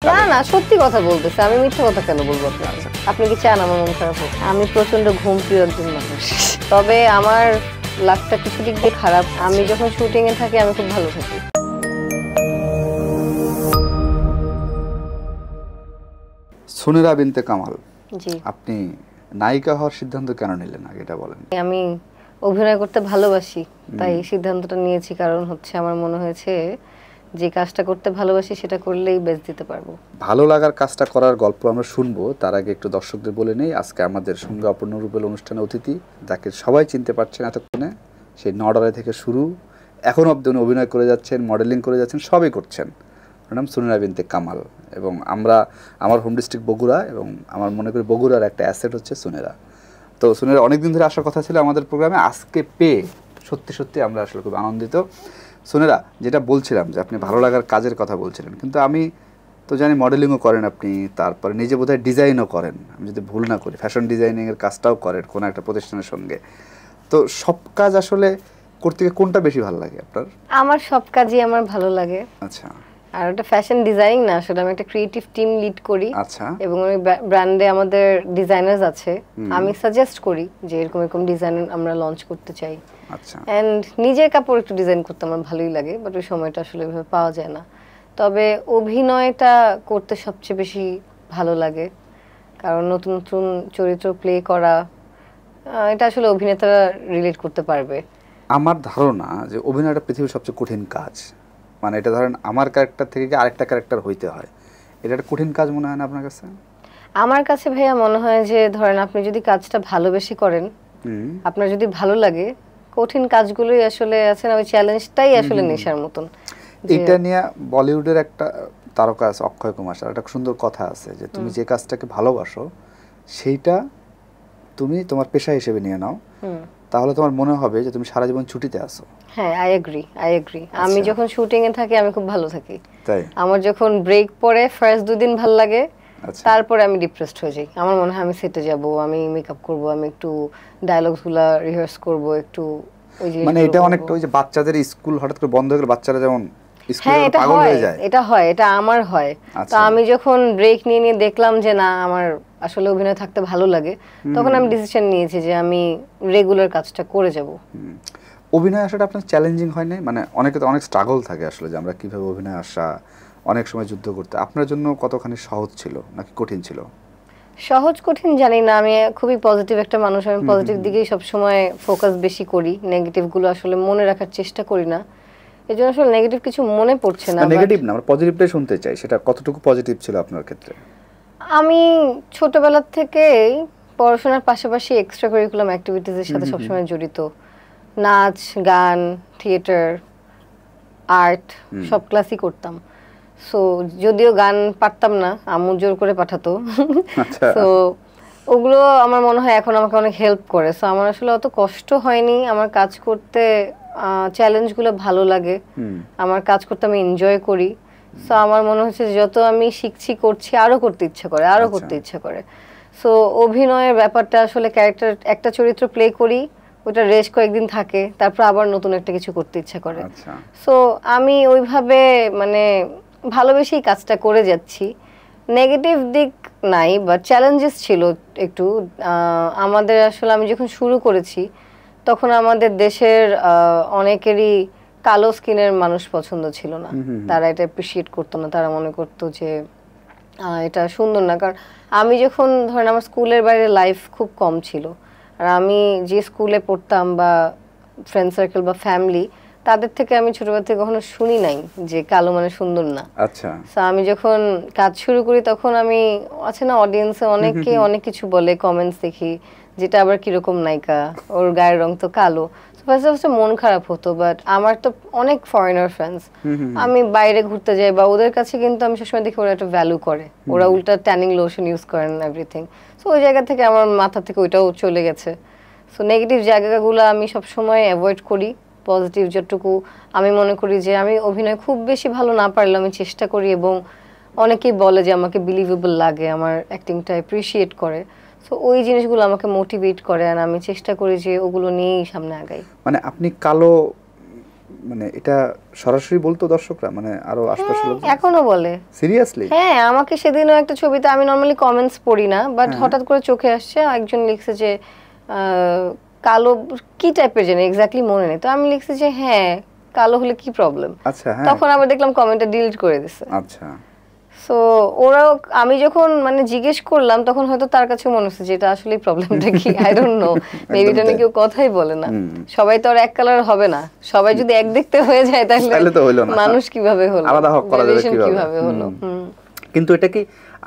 না না সত্যি কথা বলতেছে, আমি মিথ্যা কথা কেন বলবো আপনাকে? আপনি কি চান আমার মন খারাপ হোক? আমি প্রচন্ড ঘুম প্রিয় একজন মানুষ, তবে আমার লাকটা কিছু দিক দিয়ে খারাপ। আমি যখন শুটিং এ থাকি আমি খুব ভালো থাকি। সুনেরা বিনতে কামাল, জি, আপনি নায়িকা হওয়ার সিদ্ধান্ত কেন নিলেন আগে এটা বলেন। আমি অভিনয় করতে ভালোবাসি, তাই সিদ্ধান্তটা নিয়েছি। কারণ হচ্ছে আমার মনে হয়েছে যে কাজটা করতে ভালোবাসি সেটা করলেই বেস্ট দিতে পারবো। ভালো লাগার কাজটা করার গল্প আমরা শুনবো, তার আগে একটু দর্শকদের বলে নেই আজকে আমাদের সঙ্গে অপূর্ণ রূপের অনুষ্ঠানে অতিথি, যাকে সবাই চিনতে পারছেন এতক্ষণে, সেই নডারে থেকে শুরু এখন অব্দি উনি অভিনয় করে যাচ্ছেন, মডেলিং করে যাচ্ছেন, সবই করছেন। ওর নাম সুনেরা বিনতে কামাল, এবং আমার হোম ডিস্ট্রিক্ট বগুড়া, এবং আমার মনে করি বগুড়ার একটা অ্যাসেট হচ্ছে সুনেরা। তো সুনেরা অনেকদিন ধরে আসার কথা ছিল আমাদের প্রোগ্রামে, আজকে পেয়ে সত্যি সত্যি আমরা আসলে খুব আনন্দিত। সুনেরা, যেটা বলছিলাম যে আপনি ভালো লাগার কাজের কথা বলছিলেন, কিন্তু আমি তো জানি মডেলিংও করেন আপনি, তারপরে নিজে বোধহয় ডিজাইনও করেন, আমি যদি ভুল না করি ফ্যাশন ডিজাইনিংয়ের কাজটাও করেন কোনো একটা প্রতিষ্ঠানের সঙ্গে। তো সব কাজ আসলে করতে গিয়ে কোনটা বেশি ভালো লাগে আপনার? আমার সব কাজই আমার ভালো লাগে। আচ্ছা, আর ওটা ফ্যাশন ডিজাইনিং না, আসলে আমি একটা ক্রিয়েটিভ টিম লিড করি। আচ্ছা, এবং ওই ব্র্যান্ডে আমাদের ডিজাইনার্স আছে, আমি সাজেস্ট করি যে এরকম এরকম ডিজাইন আমরা লঞ্চ করতে চাই। আচ্ছা। অ্যান্ড নিজের কাপড় একটু ডিজাইন করতে আমার ভালোই লাগে, বাট ওই সময়টা আসলে ওইভাবে পাওয়া যায় না। তবে অভিনয়টা করতে সবচেয়ে বেশি ভালো লাগে, কারণ নতুন নতুন চরিত্র প্লে করা, এটা আসলে অভিনেতারা রিলেট করতে পারবে। আমার ধারণা যে অভিনয়টা পৃথিবীর সবচেয়ে কঠিন কাজ, মানে এটা ধরেন আমার ক্যারেক্টার থেকে আরেকটা ক্যারেক্টার হইতে হয়, এটা একটা কঠিন কাজ মনে হয় না আপনার কাছে? আমার কাছে ভাইয়া মনে হয় যে ধরেন আপনি যদি কাজটা ভালোবেসে করেন, আপনার যদি ভালো লাগে, কঠিন কাজগুলোই আসলে আছে না, ওই চ্যালেঞ্জটাই আসলে নেশার মতন। এটা নিয়ে বলিউডের একটা তারকা আছে অক্ষয় কুমার, একটা সুন্দর কথা আছে যে তুমি যে কাজটাকে ভালোবাসো সেইটা তুমি তোমার পেশা হিসেবে নিয়ে নাও, তাহলে তোমার মনে হবে যে তুমি সারা জীবন ছুটিতে আসো। হ্যাঁ, আই এগ্রি। আমি যখন শুটিং এ থাকি আমি খুব ভালো থাকি, তাই আমার যখন ব্রেক পড়ে ফার্স্ট 2 দিন ভালো লাগে, তারপরে আমি ডিপ্রেসড হয়ে যাই। আমার মনে হয় আমি সেটে যাব, আমি মেকআপ করব, আমি একটু ডায়লগসগুলো রিহার্স করব, একটু ওই যে মানে এটা অনেকটা ওই যে বাচ্চাদের স্কুল হঠাৎ করে বন্ধ হয়ে গেলে বাচ্চারা যেমন হ্যাঁ, এটা হয়, এটা আমার হয়। তো আমি যখন ব্রেক নিয়ে দেখলাম যে না আমার আসলে অভিনয় থাকতে ভালো লাগে, তখন আমি ডিসিশন নিয়েছি যে আমি রেগুলার কাজটা করে যাব। অভিনয় আসাটা আপনার চ্যালেঞ্জিং হয় না? মানে অনেকে তো অনেক স্ট্রাগল থাকে আসলে যে আমরা কিভাবে অভিনয় আসা, অনেক সময় যুদ্ধ করতে, আপনার জন্য কতখানি সহজ ছিল নাকি কঠিন ছিল? সহজ কঠিন জানি না, আমি খুবই পজিটিভ একটা মানুষ, আমি পজিটিভ দিকেই সব সময় ফোকাস বেশি করি, নেগেটিভ গুলো আসলে মনে রাখার চেষ্টা করি না। এজন্য আসলে নেগেটিভ কিছু মনে পড়ছে না। নেগেটিভ না, আমরা পজিটিভটাই শুনতে চাই, সেটা কতটুকু পজিটিভ ছিল আপনার ক্ষেত্রে? আমি ছোটবেলা থেকেই পড়াশোনার পাশাপাশি এক্সট্রা কারিকুলাম অ্যাক্টিভিটিজের সাথে সবসময় জড়িত। নাচ, গান, থিয়েটার, আর্ট সব ক্লাসই করতাম। সো যদিও গান পারতাম না, আম্মু জোর করে পাঠাতো, সো ওগুলো আমার মনে হয় এখন আমাকে অনেক হেল্প করে। সো আমার আসলে অত কষ্ট হয়নি আমার কাজ করতে, চ্যালেঞ্জগুলো ভালো লাগে, আমার কাজ করতে আমি এনজয় করি। সো আমার মনে হচ্ছে যত আমি শিখছি করছি আরো করতে ইচ্ছা করে। সো অভিনয়ের ব্যাপারটা আসলে ক্যারেক্টার একটা চরিত্র প্লে করি, ওটা রেস্ট কয়েকদিন থাকে, তারপর আবার নতুন একটা কিছু করতে ইচ্ছা করে। সো আমি ওইভাবে মানে ভালোবেসেই কাজটা করে যাচ্ছি। নেগেটিভ দিক নাই, বাট চ্যালেঞ্জেস ছিল একটু। আমাদের আসলে আমি যখন শুরু করেছি তখন আমাদের দেশের অনেকেরই কালো স্কিনের মানুষ পছন্দ ছিল না, তারা এটা অ্যাপ্রিশিয়েট করতো না, তারা মনে করতো যে এটা সুন্দর না। কারণ আমি যখন ধরেন আমার স্কুলের বাইরে লাইফ খুব কম ছিল, আর আমি যে স্কুলে পড়তাম বা ফ্রেন্ড সার্কেল বা ফ্যামিলি, তাদের থেকে আমি ছোটবেলা থেকে কখনো শুনি নাই যে কালো মানে সুন্দর না। আচ্ছা, সো আমি যখন কাজ শুরু করি তখন আমি আছে না অডিয়েন্সে অনেকে অনেক কিছু বলে, কমেন্টস দেখি, যেটা আবার কিরকম নায়িকা, ওর গায়ের রং তো কালো। ফার্স্টে মন খারাপ হতো, বাট আমার তো অনেক ফরেনার ফ্রেন্ডস, আমি বাইরে ঘুরতে যাই বা ওদের কাছে কিন্তু আমি সবসময় দেখি ওরা একটা ভ্যালু করে, ওরা উল্টা ট্যানিং লোশন ইউজ করেন এভরিথিং। সো ওই জায়গা থেকে আমার মাথা থেকে ওইটাও চলে গেছে। সো নেগেটিভ জায়গাগুলো আমি সবসময় অ্যাভয়েড করি, পজিটিভ যতটুকু আমি মনে করি যে আমি অভিনয় খুব বেশি ভালো না পারলেও আমি চেষ্টা করি, এবং অনেকেই বলে যে আমাকে বিলিভেবল লাগে, আমার অ্যাক্টিংটা অ্যাপ্রিশিয়েট করে। সো ওই জিনিসগুলো আমাকে মোটিভেট করে, আর আমি চেষ্টা করি যে ওগুলো নিয়েই সামনে আগাই। মানে আপনি কালো মানে এটা সরাসরি বলতো দর্শকরা, মানে আরো আশপাশের লোক এখনো বলে। সিরিয়াসলি? হ্যাঁ, আমাকে সেদিনও একটা ছবিতে, আমি নরমালি কমেন্টস পড়ি না, বাট হঠাৎ করে চোখে আসছে, একজন লিখছে যে কালো কি টাইপের জানি এক্স্যাক্টলি মনে নেই, তো আমি লিখছি যে হ্যাঁ কালো হলে কি প্রবলেম। আচ্ছা, হ্যাঁ। তখন আবার দেখলাম কমেন্টটা ডিলিট করে দিছে। আচ্ছা। সো ওরাও, আমি যখন মানে জিজ্ঞেস করলাম তখন হয়তো তার কাছে মনে হচ্ছে যে এটা আসলে প্রবলেমটা কি, আই ডোন্ট নো, মেবি এটা নিয়ে কেউ কথাই বলে না। সবাই তো আর এক কালার হবে না, সবাই যদি এক দেখতে হয়ে যায় তাহলে তো হলো না, মানুষ কিভাবে হলো, আলাদা হক করা যাবে কিভাবে হলো। কিন্তু এটা কি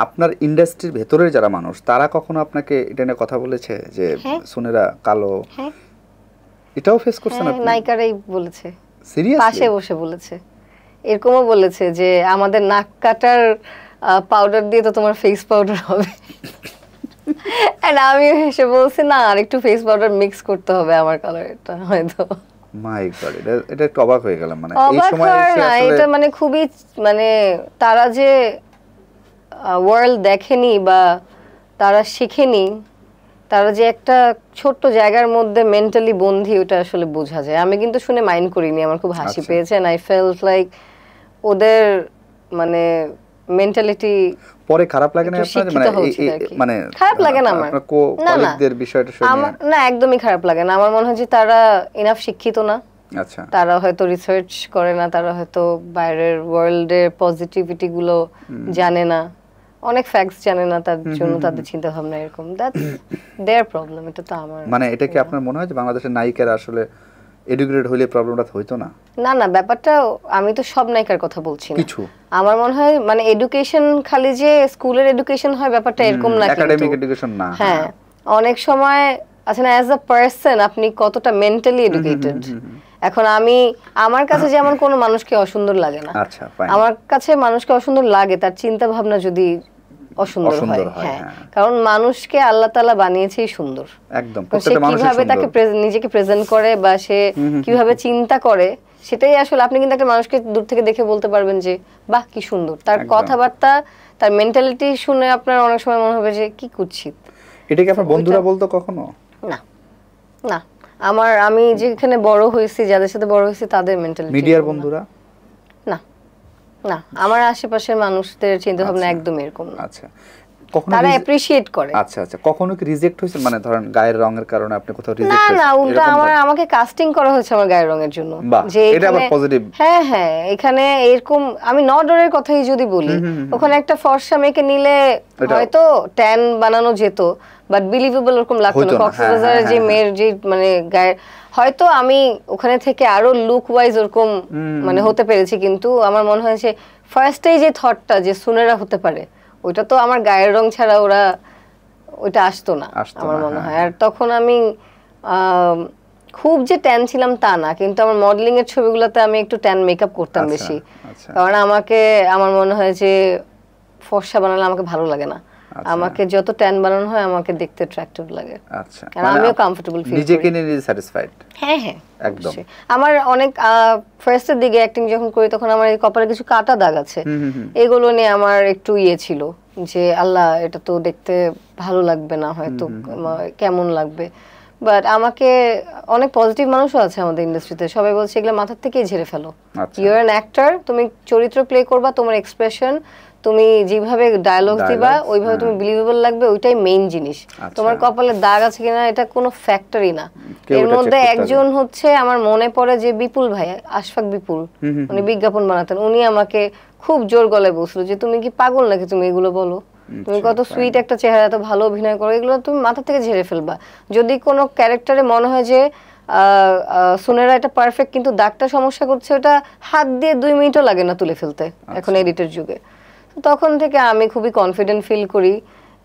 আপনার ইন্ডাস্ট্রির ভেতরের যারা মানুষ তারা কখনো আপনাকে এটা নিয়ে কথা বলেছে যে সুনেরা কালো? হ্যাঁ, এটাও ফেস করছেন আপনি? নায়িকারাই বলেছে, সিরিয়াসলি? পাশে বসে বলেছে, এরকমও বলেছে যে আমাদের নাক কাটার পাউডার দিয়ে তো তোমার ফেস পাউডার হবে। আর আমি হেসে বলছি না, আর একটু ফেস পাউডার মিক্স করতে হবে আমার কালারটা হয়তো। মাই গড, এটা একটু অবাক হয়ে গেলাম। মানে এই অবাক সময় হয় না, এটা মানে খুবই, মানে তারা যে ওয়ার্ল্ড দেখেনি বা তারা শিখেনি, তারা যে একটা ছোট্ট জায়গার মধ্যে মেন্টালি বন্দী, ওটা আসলে বোঝা যায়। আমি কিন্তু শুনে মাইন্ড করিনি, আমার খুব হাসি পেয়েছে, এন্ড আই ফেল্ট লাইক ওদের মানে মেন্টালিটি পরে খারাপ লাগে না আপনার? মানে খারাপ লাগে না আমার, কলিগদের বিষয়টা শুনে? না, একদমই খারাপ লাগে না। আমার মনে হয় যে তারা ইনাফ শিক্ষিত না। আচ্ছা। তারা হয়তো রিসার্চ করে না, তারা হয়তো বাইরের ওয়ার্ল্ডের পজিটিভিটি গুলো জানে না, অনেক ফ্যাক্টস জানে না, তার জন্য তাদের চিন্তা ভাবনা এরকম। দ্যাটস देयर প্রবলেম, এটা তো আমার। মানে এটা কি আপনার মনে হয় যে বাংলাদেশের নায়িকারা আসলে এডুকেটেড হইলে প্রবলেমটা হইতো না? না না, ব্যাপারটা, আমি তো সব নায়িকার কথা বলছি না, কিছু আমার মনে হয় মানে এডুকেশন খালি যে স্কুলের এডুকেশন হয় ব্যাপারটা এরকম না, একাডেমিক এডুকেশন না। হ্যাঁ, অনেক সময় আছে না, অ্যাজ আ পারসন আপনি কতটা মেন্টালি এডুকেটেড। এখন আমি, আমার কাছে যেমন কোনো মানুষকে অসুন্দর লাগে না, আচ্ছা ফাইন, আমার কাছে মানুষকে অসুন্দর লাগে তার চিন্তা ভাবনা যদি অসুন্দর হয়। হ্যাঁ, কারণ মানুষকে আল্লাহ তাআলা বানিয়েছেই সুন্দর, একদম। সে কিভাবে তাকে নিজেকে প্রেজেন্ট করে বা সে কিভাবে চিন্তা করে, সেটাই আসলে আপনি কিন্তু একটা মানুষকে দূর থেকে দেখে বলতে পারবেন যে বাহ কি সুন্দর, তার কথাবার্তা, তার মেন্টালিটি শুনে আপনার অনেক সময় মনে হবে যে কি কুৎসিত। এটা কি আপনার বন্ধুরা বলতো কখনো? না না, আমি যেখানে বড় হয়েছি, যাদের সাথে বড় হয়েছি, তাদের মেন্টালিটি। মিডিয়ার বন্ধুরা? না না, আমার আশেপাশের মানুষদের চিন্তা ভাবনা একদম এরকম না। আচ্ছা, কখনো তারা অ্যাপ্রিশিয়েট করে। আচ্ছা আচ্ছা, কখনো কি রিজেক্ট হয়েছে, মানে ধরেন গায়ের রঙের কারণে আপনি কোথাও রিজেক্ট না হয়েছেন? না, উল্টা আমাকে কাস্টিং করা হয়েছে আমার গায়ের রঙের জন্য, যে এটা আবার পজিটিভ। হ্যাঁ হ্যাঁ, এখানে এরকম, আমি নডরের কথাই যদি বলি, ওখানে একটা ফর্সা মেয়েকে নিলে হয়তো ট্যান বানানো যেত, বাট বিলিভেবল ওরকম লাগতো না। কক্সবাজারের যে মেয়ের যে মানে গায়ের, হয়তো আমি ওখানে থেকে আরো লুক ওয়াইজ ওরকম মানে হতে পেরেছি, কিন্তু আমার মনে হয় যে ফার্স্টেই যে থটটা যে সুনেরা হতে পারে, ওইটা তো আমার গায়ের রং ছাড়া ওরা ওইটা আসতো না আমার মনে হয়। আর তখন আমি খুব যে ট্যান ছিলাম তা না, কিন্তু আমার মডেলিং এর ছবিগুলোতে আমি একটু ট্যান মেকআপ করতাম বেশি, কারণ আমার মনে হয় যে ফর্সা বানালে আমাকে ভালো লাগে না, আমাকে যত ট্যান বানানো হয় আমাকে দেখতে অ্যাট্রাক্টিভ লাগে। আচ্ছা, কারণ আমিও কমফোর্টেবল ফিল করি, নিজেকে নিয়ে স্যাটিসফাইড। হ্যাঁ হ্যাঁ, একদম। আমার অনেক ফার্স্টের দিকে অ্যাক্টিং যখন করি তখন আমার এই কপালে কিছু কাটা দাগ আছে, এগুলো নিয়ে আমার একটু ছিল যে আল্লাহ এটা তো দেখতে ভালো লাগবে না, হয়তো কেমন লাগবে। বাট আমাকে অনেক পজিটিভ মানুষও আছে আমাদের ইন্ডাস্ট্রিতে, সবাই বলছে এগুলো মাথার থেকেই ঝেড়ে ফেলো, ইউ আর অ্যান অ্যাক্টর, তুমি চরিত্র প্লে করবা, তোমার এক্সপ্রেশন, তুমি যেভাবে ডায়লগ দিবা ওইভাবে তুমি বিলিভেবল লাগবে, ওইটাই মেইন জিনিস। তোমার কপালে দাগ আছে কিনা এটা কোনো ফ্যাক্টরি না। এর মধ্যে একজন হচ্ছে আমার মনে পড়ে যে বিপুল ভাই, আশফাক বিপুল, উনি বিজ্ঞাপন বানাতেন, উনি আমাকে খুব জোর গলায় বলছিল যে তুমি কি পাগল নাকি, তুমি এগুলো বলো, তুমি কত সুইট একটা চেহারা, এত ভালো অভিনয় করো, এগুলো তুমি মাথা থেকে ঝেড়ে ফেলবা। যদি কোনো ক্যারেক্টারে মনে হয় যে সুনেরা এটা পারফেক্ট কিন্তু দাগটা সমস্যা করছে, ওটা হাত দিয়ে 2 মিনিটও লাগে না তুলে ফেলতে এখন এডিটের যুগে। তখন থেকে আমি খুবই কনফিডেন্ট ফিল করি,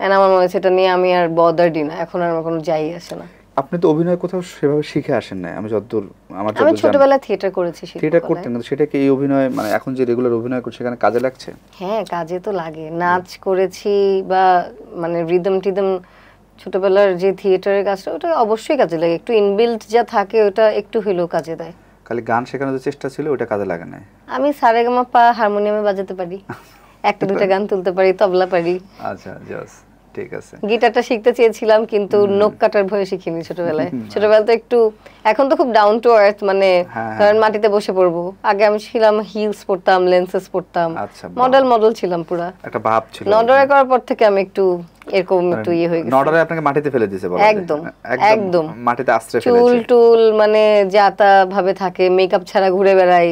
এন্ড আমার মনে হচ্ছে এটা নিয়ে আমি আর বদারডি না, এখন আর আমার কোনো যাই আসে না। আপনি তো অভিনয় কোথাও সেভাবে শিখে আসেন না, আমি যতদূর আমি ছোটবেলায় থিয়েটার করেছি। থিয়েটার করতেন, কিন্তু সেটা কি এই অভিনয় মানে এখন যে রেগুলার অভিনয় করছে সেখানে কাজে লাগছে? হ্যাঁ, কাজে তো লাগে, নাচ করেছি বা মানে রিদম টিদম, ছোটবেলার যে থিয়েটারের কাজটা ওটা অবশ্যই কাজে লাগে, একটু ইনবিল্ট যা থাকে ওটা একটু হলেও কাজে দেয়। খালি গান শেখানোর যে চেষ্টা ছিল ওটা কাজে লাগে না? আমি সারেগামাপা হারমোনিয়ামে বাজাতে পারি, একটা দুটা গান তুলতে পারি, তবলা পারি। আচ্ছা, জাস্ট ঠিক আছে। গিটারটা শিখতে চেয়েছিলাম কিন্তু নখ কাটার ভয়ে শিখিনি ছোটবেলায়। ছোটবেলায় তো একটু, এখন তো খুব ডাউন টু আর্থ, মানে কারণ মাটিতে বসে পড়বো। আগে আমি ছিলাম হিলস পরতাম, লেন্সেস পরতাম, মডেল ছিলাম পুরা, একটা ভাব ছিল। নডরে করার পর থেকে আমি একটু এরকম একটু ইয়ে হয়ে গেছি। নডরে আপনাকে মাটিতে ফেলে দিয়েছে বলা যায়। একদম একদম মাটিতে আশ্রয় ফেলেছে। চুল মানে যাতা ভাবে থাকে, মেকআপ ছাড়া ঘুরে বেড়াই।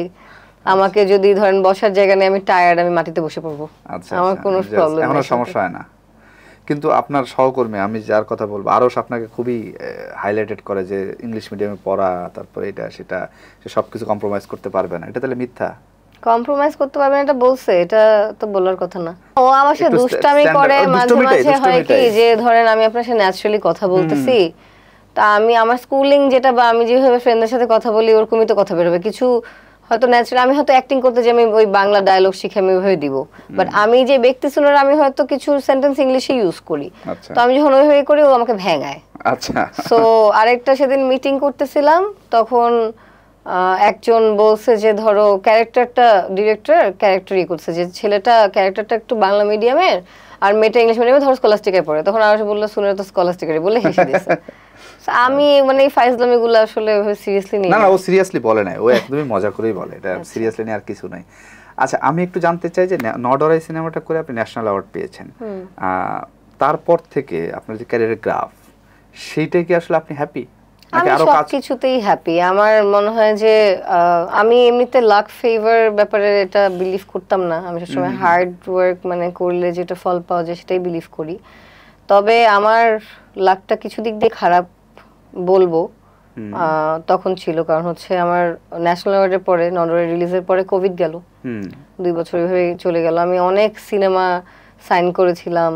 আমাকে যদি ধরেন বসার জায়গা নেই, আমি টায়ার্ড, আমি মাটিতে বসে পড়বো। আচ্ছা, আমার কোনো প্রবলেম নেই, এখনো সমস্যা হয় না। কিন্তু আপনার সহকর্মী, আমি যার কথা বলবো, আরশ আপনাকে খুবই হাইলাইটেড করে যে ইংলিশ মিডিয়ামে পড়া, তারপরে এটা সেটা, সে সবকিছু কম্প্রোমাইজ করতে পারবে না। এটা তাহলে মিথ্যা? কম্প্রোমাইজ করতে পারবে না এটা বলছে, এটা তো বলার কথা না। ও আমার সাথে দুষ্টামি করে মাঝে মাঝে। হয় কি যে ধরেন আমি আপনার সাথে ন্যাচারালি কথা বলতেছি, তা আমি আমার স্কুলিং যেটা বা আমি যেভাবে ফ্রেন্ডদের সাথে কথা বলি ওরকমই তো কথা বেরোবে। কিছু হয়তো ন্যাচারাল, আমি হয়তো অ্যাক্টিং করতে যে আমি ওই বাংলা ডায়লগ শিখে আমি ওইভাবে দিব, বাট আমি যে ব্যক্তি শুনার আমি হয়তো কিছু সেন্টেন্স ইংলিশে ইউজ করি। তো আমি যখন ওইভাবে করি ও আমাকে ভেঙায়। আচ্ছা। সো আরেকটা সেদিন মিটিং করতেছিলাম, তখন একজন বলছে যে ধরো ক্যারেক্টারটা, ডিরেক্টর ক্যারেক্টারই করছে যে ছেলেটা ক্যারেক্টারটা একটু বাংলা মিডিয়ামের আর মেয়েটা ইংলিশ মিডিয়ামে, ধরো স্কলাস্টিকে পড়ে। তখন আর বললো শুনে তো স্কলাস্টিকারই বলে হেসে দিয়েছে। আমি মানে এই ফাইজলামি গুলো আসলে সিরিয়াসলি নিই না। না, ও সিরিয়াসলি বলে নাই, ও একদমই মজা করেই বলে, এটা সিরিয়াসলি নিয়ে আর কিছু নাই। আচ্ছা, আমি একটু জানতে চাই যে নডরাই সিনেমাটা করে আপনি ন্যাশনাল অ্যাওয়ার্ড পেয়েছেন, তারপর থেকে আপনার যে ক্যারিয়ারের গ্রাফ, সেইটাই কি আসলে আপনি হ্যাপি? আমি সবকিছুতেই হ্যাপি। আমার মনে হয় যে আমি এমনিতে লাক ফেভার ব্যাপারে এটা বিলিভ করতাম না। আমি সবসময় হার্ড ওয়ার্ক মানে করলে যেটা ফল পাওয়া যায় সেটাই বিলিভ করি। তবে আমার লাকটা কিছু দিক দিয়ে খারাপ বলবো তখন ছিল, কারণ হচ্ছে আমার ন্যাশনাল অ্যাওয়ার্ডের পরে, নডরের রিলিজের পরে কোভিড গেল, 2 বছর এভাবে চলে গেল। আমি অনেক সিনেমা সাইন করেছিলাম,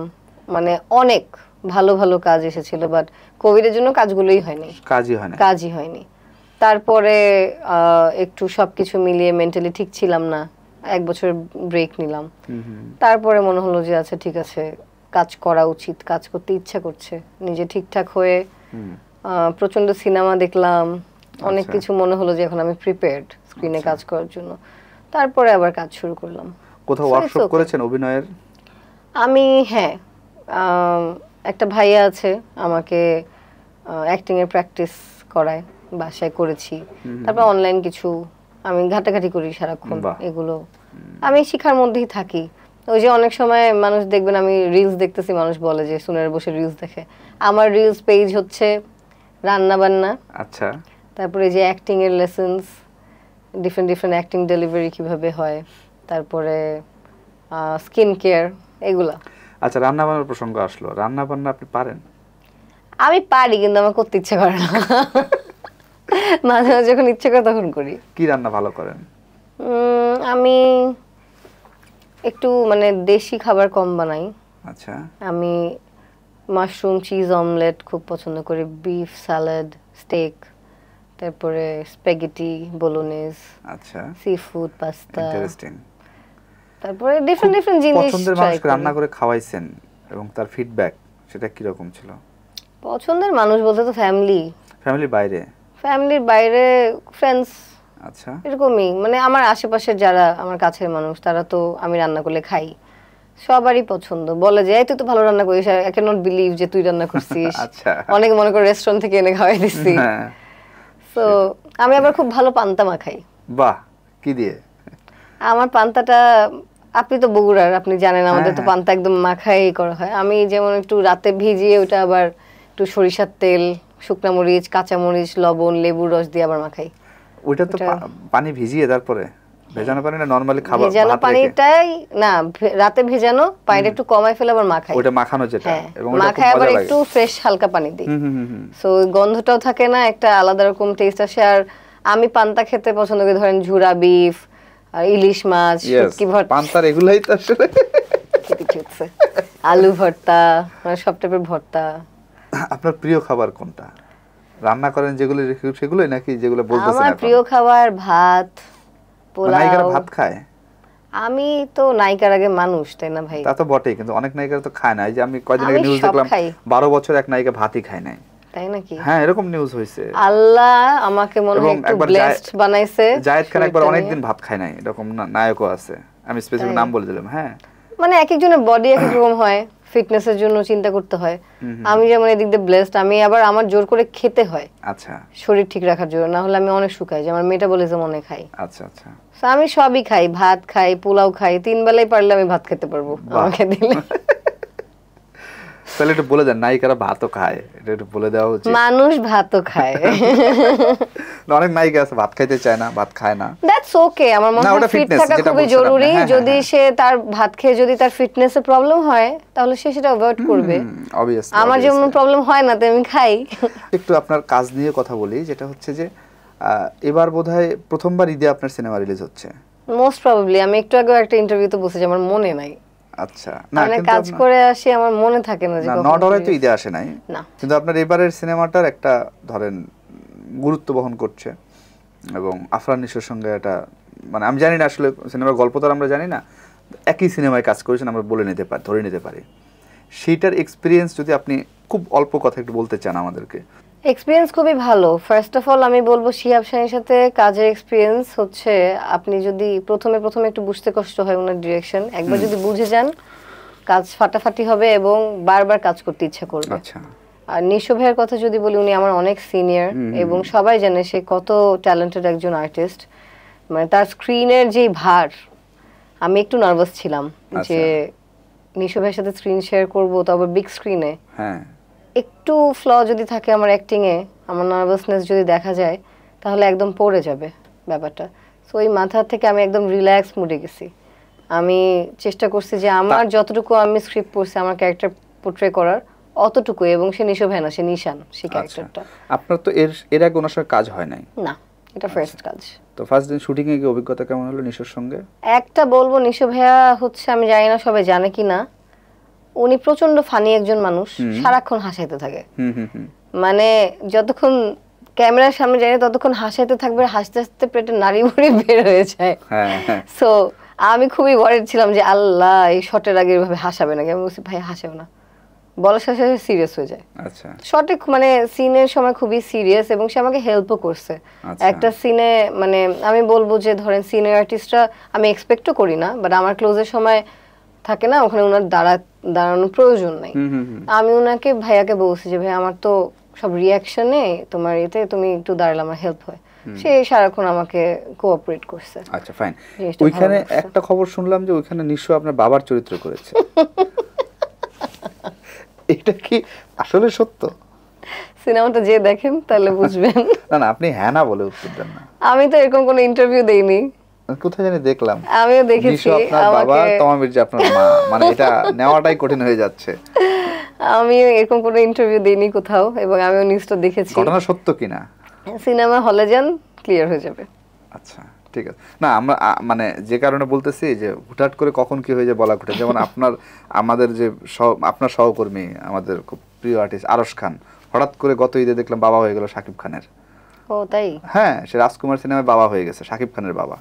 মানে অনেক ভালো ভালো কাজ এসেছিল, বাট কোভিডের জন্য কাজগুলোই হয়নি, কাজই হয়নি। তারপরে একটু সবকিছু মিলিয়ে মেন্টালি ঠিক ছিলাম না, 1 বছর ব্রেক নিলাম। তারপরে মনে হলো যে আচ্ছা ঠিক আছে, কাজ করা উচিত, কাজ করতে ইচ্ছা করছে, নিজে ঠিকঠাক হয়ে প্রচন্ড সিনেমা দেখলাম, অনেক কিছু মনে হলো যে এখন আমি প্রিপেয়ার্ড স্ক্রিনে কাজ করার জন্য। তারপরে আবার কাজ শুরু করলাম। কোথাও ওয়ার্কশপ করেছেন অভিনয়ের? আমি হ্যাঁ, একটা ভাইয়া আছে আমাকে অ্যাক্টিং এর প্র্যাকটিস করায়, বাসায় করেছি। তারপর অনলাইন কিছু আমি ঘাটাঘাটি করি সারাক্ষণ, এগুলো আমি শিখার মধ্যেই থাকি। ওই যে অনেক সময় মানুষ দেখবেন, আমি রিলস দেখতেছি, মানুষ বলে যে সুনের বসে রিলস দেখে। আমার রিলস পেজ হচ্ছে রান্না বান্না, আচ্ছা, তারপরে যে অ্যাক্টিং এর লেসন্স, ডিফারেন্ট অ্যাক্টিং ডেলিভারি কিভাবে হয়, তারপরে স্কিন কেয়ার, এগুলা। আচ্ছা, রান্না বান্নার প্রসঙ্গ আসলো, রান্না বান্না আপনি পারেন? আমি পারি, কিন্তু আমার করতে ইচ্ছে করে না। মাঝে মাঝে যখন ইচ্ছে করে তখন করি। কি রান্না ভালো করেন? আমি একটু মানে দেশি খাবার কম বানাই। আচ্ছা। আমি মাশরুম চিজ অমলেট খুব পছন্দ করি, বিফ স্যালাড, স্টেক, তারপরে স্প্যাগেটি বোলোনেজ, আচ্ছা, সি ফুড, পাস্তা। ইন্টারেস্টিং। তারপরে ডিফারেন্ট জিনিস পছন্দের মানুষকে রান্না করে খাওয়াইছেন এবং তার ফিডব্যাক সেটা কি রকম ছিল? পছন্দের মানুষ বলতে তো ফ্যামিলির বাইরে ফ্রেন্ডস, আচ্ছা, এরকমই। মানে আমার আশেপাশের যারা আমার কাছের মানুষ, তারা তো আমি রান্না করলে খাই, সবারই পছন্দ। বলে যে এই তুই তো ভালো রান্না করিস, আই ক্যান নট বিলিভ যে তুই রান্না করছিস। আচ্ছা। অনেকে মনে করে রেস্টুরেন্ট থেকে এনে খাওয়াই দিছি। তো আমি আবার খুব ভালো পান্তা মাখাই। বাহ, কি দিয়ে? আমার পান্তাটা, আপনি তো বগুড়ার, আপনি জানেন আমাদের তো পান্তা একদম মাখাই করা হয়। আমি যেমন একটু রাতে ভিজিয়ে ওটা আবার একটু সরিষার তেল, শুকনা মরিচ, কাঁচা মরিচ, লবণ, লেবুর রস দিয়ে আবার মাখাই। ওইটা তো পানি ভিজিয়ে তারপরে ভেজানো পানি না নরমালি খাবার? ভেজানো পানিটাই না, রাতে ভেজানো পানিটা একটু কমাই ফেলে আবার মাখাই। ওটা মাখানো যেটা, এবং মাখাই আবার একটু ফ্রেশ হালকা পানি দিই। সো ওই গন্ধটাও থাকে না, একটা আলাদা রকম টেস্ট আসে। আর আমি পান্তা খেতে পছন্দ করি, ধরেন ঝুরা বিফ আর ইলিশ মাছ, শুটকি ভর্তা, পান্তার এগুলাই তো আসলে আলু ভর্তা, মানে সব টাইপের ভর্তা। আপনার প্রিয় খাবার কোনটা রান্না করেন যেগুলো, সেগুলোই নাকি যেগুলো বলতেছেন? আমার প্রিয় খাবার ভাত, পোলাও। নায়িকারা ভাত খায়? আমি তো নায়িকার আগে মানুষ, তাই না ভাই? তা তো বটেই, কিন্তু অনেক নায়িকারা তো খায় না। এই যে আমি কয়দিন আগে নিউজ দেখলাম 12 বছর এক নায়িকা ভাতই খায় নাই। তাই নাকি? হ্যাঁ, এরকম নিউজ হইছে। আল্লাহ আমাকে মনে হয় একটু ব্লেসড বানাইছে। জায়েদ খান একবার অনেকদিন ভাত খায় নাই, এরকম নায়কও আছে, আমি স্পেসিফিক নাম বলে দিলাম। হ্যাঁ, মানে এক একজনের বডি এক এক রকম হয়, ফিটনেসের জন্য চিন্তা করতে হয়। আমি যেমন এদিক দিয়ে ব্লেসড, আমি আবার আমার জোর করে খেতে হয় আচ্ছা শরীর ঠিক রাখার জন্য, না হলে আমি অনেক শুকাই, যে আমার মেটাবলিজম অনেক হাই। আচ্ছা আচ্ছা So আমি সবই খাই, ভাত খাই, পোলাও খাই, 3 বেলাই পারলে আমি ভাত খেতে পারবো আমাকে দিলে। তাহলে একটু বলে দেন, নায়িকারা ভাতও খায়, এটা একটু বলে দেওয়া উচিত। মানুষ ভাতও খায়। অনেক নায়িকা আছে ভাত খাইতে চায় না, ভাত খায় না, দ্যাটস ওকে। আমার মনে হয় ফিট থাকা খুবই জরুরি। যদি সে তার ভাত খেয়ে যদি তার ফিটনেসে প্রবলেম হয় তাহলে সে সেটা অ্যাভয়েড করবে। অবভিয়াসলি আমার যেমন প্রবলেম হয় না, তো আমি খাই। একটু আপনার কাজ নিয়ে কথা বলি, যেটা হচ্ছে যে এবার বোধহয় প্রথমবার ঈদে আপনার সিনেমা রিলিজ হচ্ছে। Most probably. আমি একটু আগে একটা ইন্টারভিউতে বলছি যে আমার মনে নাই। আচ্ছা, না মানে কাজ করে আসি, আমার মনে থাকে না যে নট অলরাইট তো ঈদে আসে নাই না, কিন্তু আপনার এবারের সিনেমাটার একটা ধরেন গুরুত্ব বহন করছে, এবং আফরান নিশোর সঙ্গে এটা, মানে আমি জানি না আসলে সিনেমার গল্প তো আমরা জানি না, একই সিনেমায় কাজ করেছেন আমরা বলে নিতে পারি, ধরে নিতে পারি। সেইটার এক্সপিরিয়েন্স যদি আপনি খুব অল্প কথা একটু বলতে চান আমাদেরকে। এক্সপিরিয়েন্স খুবই ভালো। ফার্স্ট অফ অল আমি বলবো শিহাব শাহিনের সাথে কাজের এক্সপিরিয়েন্স হচ্ছে, আপনি যদি প্রথমে একটু বুঝতে কষ্ট হয় ওনার ডিরেকশন, একবার যদি বুঝে যান কাজ ফাটাফাটি হবে এবং বারবার কাজ করতে ইচ্ছা করবে। আচ্ছা, আর নিশো ভাইয়ের কথা যদি বলি, উনি আমার অনেক সিনিয়র এবং সবাই জানে সে কত ট্যালেন্টেড একজন আর্টিস্ট। মানে তার স্ক্রিনের যে ভার, আমি একটু নার্ভাস ছিলাম যে নিশো ভাইয়ের সাথে স্ক্রিন শেয়ার করবো, তবে বিগ স্ক্রিনে। হ্যাঁ, একটু ফ্ল যদি থাকে আমার অ্যাক্টিং এ, আমার নার্ভাসনেস যদি দেখা যায় তাহলে একদম পড়ে যাবে ব্যাপারটা। সো ওই মাথা থেকে আমি একদম রিল্যাক্স মুডে গেছি। আমি চেষ্টা করছি যে আমার যতটুকু আমি স্ক্রিপ্ট পড়ছি আমার ক্যারেক্টার পোর্ট্রে করার অতটুকু, এবং সে নিশো ভাই না, সে নিশান, সেই ক্যারেক্টারটা। আপনার তো এর আগে ওনার সঙ্গে কাজ হয় নাই? না, এটা ফার্স্ট কাজ। তো ফার্স্ট দিন শুটিং এ গিয়ে অভিজ্ঞতা কেমন হলো নিশোর সঙ্গে? একটা বলবো, নিশো ভাইয়া হচ্ছে, আমি জানি না সবাই জানে কি না, উনি প্রচন্ড ফানি একজন মানুষ, সারাক্ষণ হাসাইতে থাকে। মানে যতক্ষণ ক্যামেরার সামনে যাই ততক্ষণ হাসাইতে থাকবে, হাসতে হাসতে পেটে নাড়ি ভুড়ি বের হয়ে যায়। সো আমি খুবই ওয়ারিড ছিলাম যে আল্লাহ এই শটের আগে এভাবে হাসাবে না। আমি বলছি ভাই হাসাবে না, বলার সাথে সাথে সিরিয়াস হয়ে যায়। আচ্ছা, শটে মানে সিনের সময় খুবই সিরিয়াস, এবং সে আমাকে হেল্পও করছে একটা সিনে। মানে আমি বলবো যে ধরেন সিনিয়র আর্টিস্টরা আমি এক্সপেক্টও করি না, বাট আমার ক্লোজের সময় থাকে না, ওখানে ওনার দাঁড়ানোর প্রয়োজন নাই। আমি ওনাকে ভাইয়াকে বলছি যে ভাই আমার তো সব রিয়াকশনে তোমার এতে তুমি একটু দাঁড়ালে আমার হেল্প হয়। সে সারাক্ষণ আমাকে কোঅপারেট করছে। আচ্ছা, ফাইন। ওইখানে একটা খবর শুনলাম যে ওইখানে নিশো আপনার বাবার চরিত্র করেছে। এটা কি আসলে সত্য? সিনেমাটা যে দেখেন তাহলে বুঝবেন। না না, আপনি হ্যাঁ না বলে উত্তর দেন না। আমি তো এরকম কোনো ইন্টারভিউ দেইনি। কোথায় জানি দেখলাম, আমিও দেখেছি। নিশো আপনার বাবা, তমা মির্জা আপনার মা, মানে এটা নেওয়াটাই কঠিন হয়ে যাচ্ছে। আমি এরকম কোনো ইন্টারভিউ দেইনি কোথাও, এবং আমিও নিউজটা দেখেছি। ঘটনা সত্য কিনা সিনেমা হলে যান, ক্লিয়ার হয়ে যাবে। আচ্ছা, ঠিক আছে। না আমরা মানে যে কারণে বলতেছি যে হুটহাট করে কখন কি হয়ে যায় বলা কঠিন। যেমন আমাদের যে আপনার সহকর্মী, আমাদের খুব প্রিয় আর্টিস্ট আরশ খান, হঠাৎ করে গত ঈদে দেখলাম বাবা হয়ে গেল শাকিব খানের। ও তাই? হ্যাঁ, সে রাজকুমার সিনেমায় বাবা হয়ে গেছে, শাকিব খানের বাবা।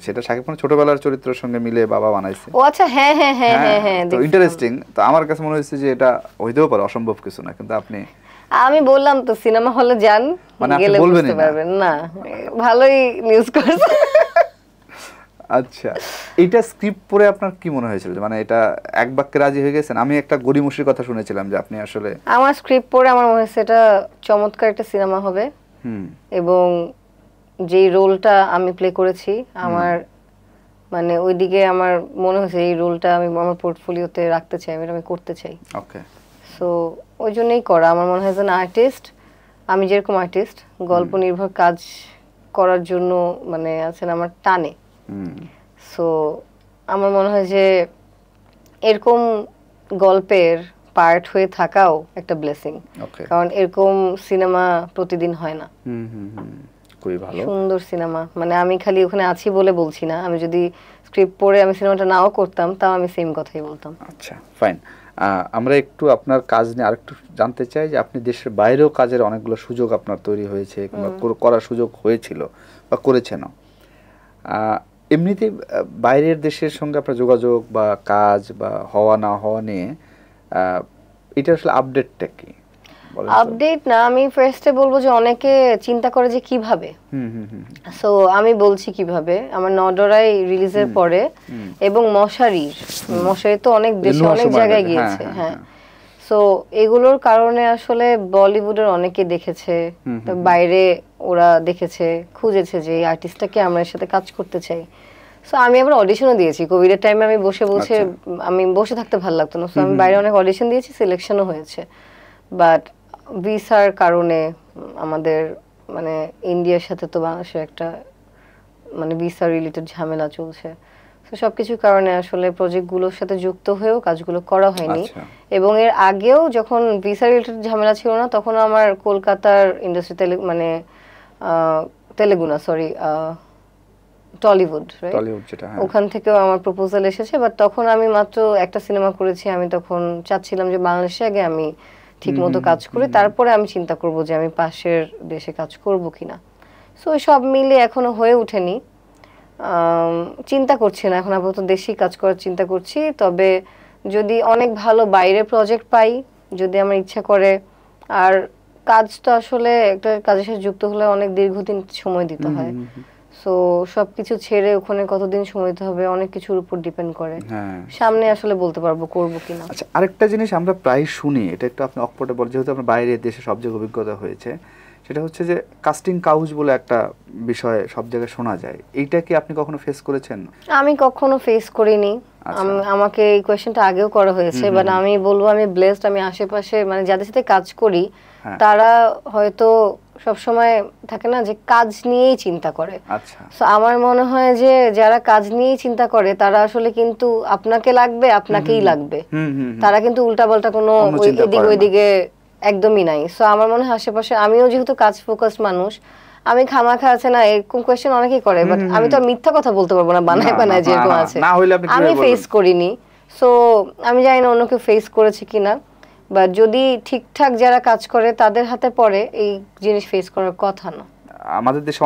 সেটা শাকিব খানের ছোটবেলার চরিত্রের সঙ্গে মিলে বাবা বানাইছে। ও আচ্ছা, হ্যাঁ হ্যাঁ হ্যাঁ হ্যাঁ হ্যাঁ, তো ইন্টারেস্টিং। তো আমার কাছে মনে হয়েছে যে এটা হইতেও পারে, অসম্ভব কিছু না। কিন্তু আপনি, আমি বললাম তো সিনেমা হলে যান, গেলে বুঝতে পারবেন। না, ভালোই নিউজ করছে। আচ্ছা, এটা স্ক্রিপ্ট পড়ে আপনার কি মনে হয়েছিল? মানে এটা এক বাক্যে রাজি হয়ে গেছেন? আমি একটা গড়িমসির কথা শুনেছিলাম যে আপনি আসলে, আমার স্ক্রিপ্ট পড়ে আমার মনে হয়েছে এটা চমৎকার একটা সিনেমা হবে, এবং যেই রোলটা আমি প্লে করেছি আমার মানে ওইদিকে আমার মনে হয়েছে এই রোলটা আমি আমার পোর্টফোলিওতে রাখতে চাই, আমি করতে চাই। ওকে, সো ওই জন্যই করা। আমার মনে হয় যে আর্টিস্ট, আমি যেরকম আর্টিস্ট গল্প নির্ভর কাজ করার জন্য মানে আছেন আমার টানে। সো আমার মনে হয় যে এরকম গল্পের পার্ট হয়ে থাকাও একটা ব্লেসিং, কারণ এরকম সিনেমা প্রতিদিন হয় না। খুবই ভালো, সুন্দর সিনেমা। মানে আমি খালি ওখানে আছি বলে বলছি না, আমি যদি স্ক্রিপ্ট পড়ে আমি সিনেমাটা নাও করতাম তাও আমি সেম কথাই বলতাম। আচ্ছা, ফাইন। আমরা একটু আপনার কাজ নিয়ে আরেকটু জানতে চাই যে আপনি দেশের বাইরেও কাজের অনেকগুলো সুযোগ আপনার তৈরি হয়েছে কিংবা করার সুযোগ হয়েছিল বা করেছেনও। এমনিতে বাইরের দেশের সঙ্গে আপনার যোগাযোগ বা কাজ বা হওয়া না হওয়া নিয়ে এটা আসলে আপডেটটা কি? আপডেট না, আমি ফার্স্টে বলবো যে অনেকে চিন্তা করে যে কিভাবে, সো আমি বলছি কিভাবে। আমার নডরাই রিলিজের পরে এবং মশারি তো অনেক দেশে অনেক জায়গায় গিয়েছে, হ্যাঁ। সো এগুলোর কারণে আসলে বলিউডের অনেকে দেখেছে, বাইরে ওরা দেখেছে, খুঁজেছে যে এই আর্টিস্টটাকে আমরা এর সাথে কাজ করতে চাই। সো আমি আবার অডিশনও দিয়েছি কোভিডের টাইমে। আমি আমি বসে থাকতে ভালো লাগতো না, সো আমি বাইরে অনেক অডিশন দিয়েছি, সিলেকশনও হয়েছে। বাট ভিসার কারণে আমাদের মানে ইন্ডিয়ার সাথে তো বাংলাদেশের একটা মানে ভিসা রিলেটেড ঝামেলা চলছে। তো সবকিছুর কারণে আসলে প্রজেক্টগুলোর সাথে যুক্ত হয়েও কাজগুলো করা হয়নি। এবং এর আগেও যখন ভিসা রিলেটেড ঝামেলা ছিল না, তখন আমার কলকাতার ইন্ডাস্ট্রি মানে তেলেগু না, সরি, টলিউড, ওখান থেকেও আমার প্রপোজাল এসেছে। বাট তখন আমি মাত্র একটা সিনেমা করেছি। আমি তখন চাচ্ছিলাম যে বাংলাদেশে আগে আমি ঠিক মতো কাজ করি, তারপরে আমি চিন্তা করব যে আমি পাশের দেশে কাজ করব কিনা। সো সব মিলে এখনো হয়ে ওঠেনি, চিন্তা করছি না এখন আপাতত দেশেই কাজ করার চিন্তা করছি। তবে যদি অনেক ভালো বাইরের প্রজেক্ট পাই, যদি আমার ইচ্ছা করে, আর কাজ তো আসলে একটা কাজের সাথে যুক্ত হলে অনেক দীর্ঘদিন সময় দিতে হয়, সো সবকিছু ছেড়ে ওখানে কতদিন সময় দিতে হবে অনেক কিছুর উপর ডিপেন্ড করে। সামনে আসলে বলতে পারবো করব কিনা। আচ্ছা, আরেকটা জিনিস আমরা প্রায় শুনি, এটা একটু আপনি অকপটে বল, যেহেতু আপনার বাইরের দেশে সব জায়গায় অভিজ্ঞতা হয়েছে, সেটা হচ্ছে যে কাস্টিং কাউচ বলে একটা বিষয় সব জায়গায় শোনা যায়। এইটা কি আপনি কখনো ফেস করেছেন? আমি কখনো ফেস করিনি। আমাকে এই কোয়েশ্চেনটা আগেও করা হয়েছে, বাট আমি বলবো আমি ব্লেসড। আমি আশেপাশে মানে যাদের সাথে কাজ করি তারা হয়তো সব সময় থাকে না যে কাজ নিয়েই চিন্তা করে। আচ্ছা, সো আমার মনে হয় যে যারা কাজ নিয়েই চিন্তা করে তারা আসলে কিন্তু আপনাকে লাগবে, আপনাকেই লাগবে, তারা কিন্তু উল্টাপাল্টা কোনো এদিক ওইদিকে একদমই নাই। সো আমার মনে হয় আশেপাশে, আমিও যেহেতু কাজ ফোকাসড মানুষ, আমি খামাখা আছে না এরকম কোয়েশ্চেন অনেকেই করে, বাট আমি তো মিথ্যা কথা বলতে পারবো না, বানায় যেরকম আছে আমি ফেস করিনি। সো আমি জানি না অন্য কেউ ফেস করেছে কিনা, বা যদি ঠিকঠাক যারা কাজ করে তাদের হাতে পড়ে এই জিনিস ফেস করার কথা না। আমাদের দেশে